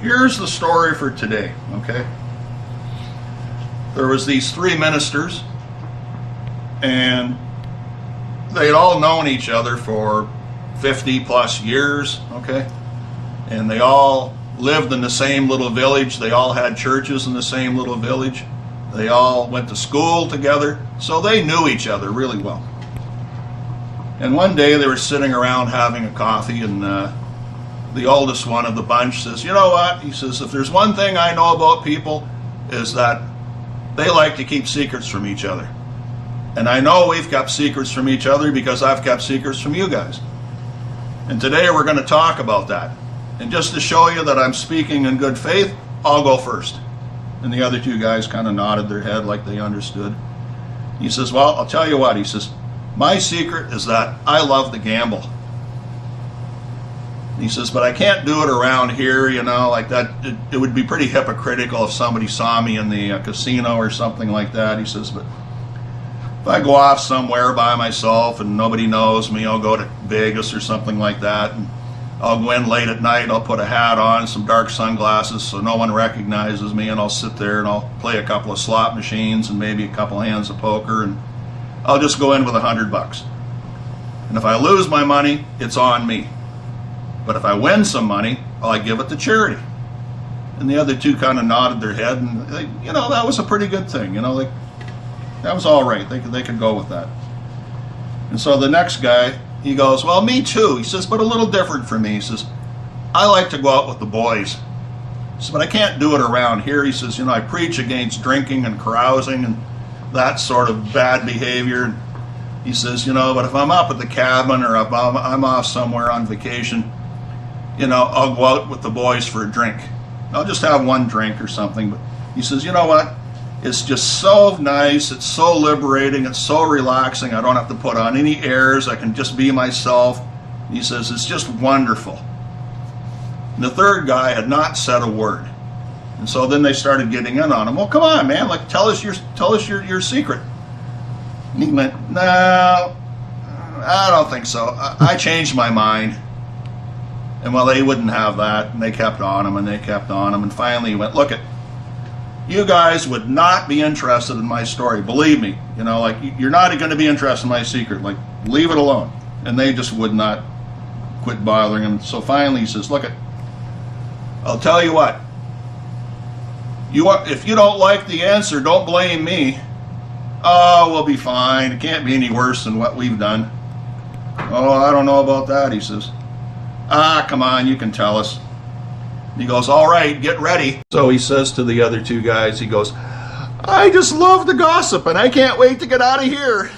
Here's the story for today, okay? There was these three ministers, and they'd all known each other for 50 plus years, okay? And they all lived in the same little village. They all had churches in the same little village. They all went to school together, so they knew each other really well. And one day they were sitting around having a coffee, and the oldest one of the bunch says, "You know what?" He says, "If there's one thing I know about people, is that they like to keep secrets from each other. And I know we've kept secrets from each other because I've kept secrets from you guys. And today we're going to talk about that. And just to show you that I'm speaking in good faith, I'll go first." And the other two guys kind of nodded their head like they understood. He says, "Well, I'll tell you what," he says, "my secret is that I love to gamble." He says, "But I can't do it around here, you know, like that. It would be pretty hypocritical if somebody saw me in the casino or something like that." He says, "But if I go off somewhere by myself and nobody knows me, I'll go to Vegas or something like that, and I'll go in late at night, I'll put a hat on, some dark sunglasses so no one recognizes me, and I'll sit there and I'll play a couple of slot machines and maybe a couple hands of poker, and I'll just go in with $100. And if I lose my money, it's on me. But if I win some money, I give it to charity." And the other two kind of nodded their head, and they, you know, that was a pretty good thing, you know, like that was all right. They could go with that. And so the next guy, he goes, "Well, me too." He says, "But a little different for me." He says, "I like to go out with the boys." He says, "But I can't do it around here." He says, "You know, I preach against drinking and carousing and that sort of bad behavior." And he says, "You know, but if I'm up at the cabin or if I'm off somewhere on vacation, you know, I'll go out with the boys for a drink. I'll just have one drink or something." But he says, "You know what? It's just so nice. It's so liberating. It's so relaxing. I don't have to put on any airs. I can just be myself." He says, "It's just wonderful." And the third guy had not said a word. And so then they started getting in on him. "Well, come on, man. Like, tell us your secret." And he went, "No, I don't think so. I changed my mind." And well, they wouldn't have that, and they kept on him, and they kept on him, and finally he went, "Look it, you guys would not be interested in my story. Believe me, you know, like you're not going to be interested in my secret. Like, leave it alone." And they just would not quit bothering him. So finally he says, "Look it, I'll tell you what. If you don't like the answer, don't blame me. Oh, we'll be fine. It can't be any worse than what we've done." "Oh, I don't know about that," he says. "Ah, come on, you can tell us." He goes, "All right, get ready." So he says to the other two guys, he goes, "I just love the gossip and I can't wait to get out of here."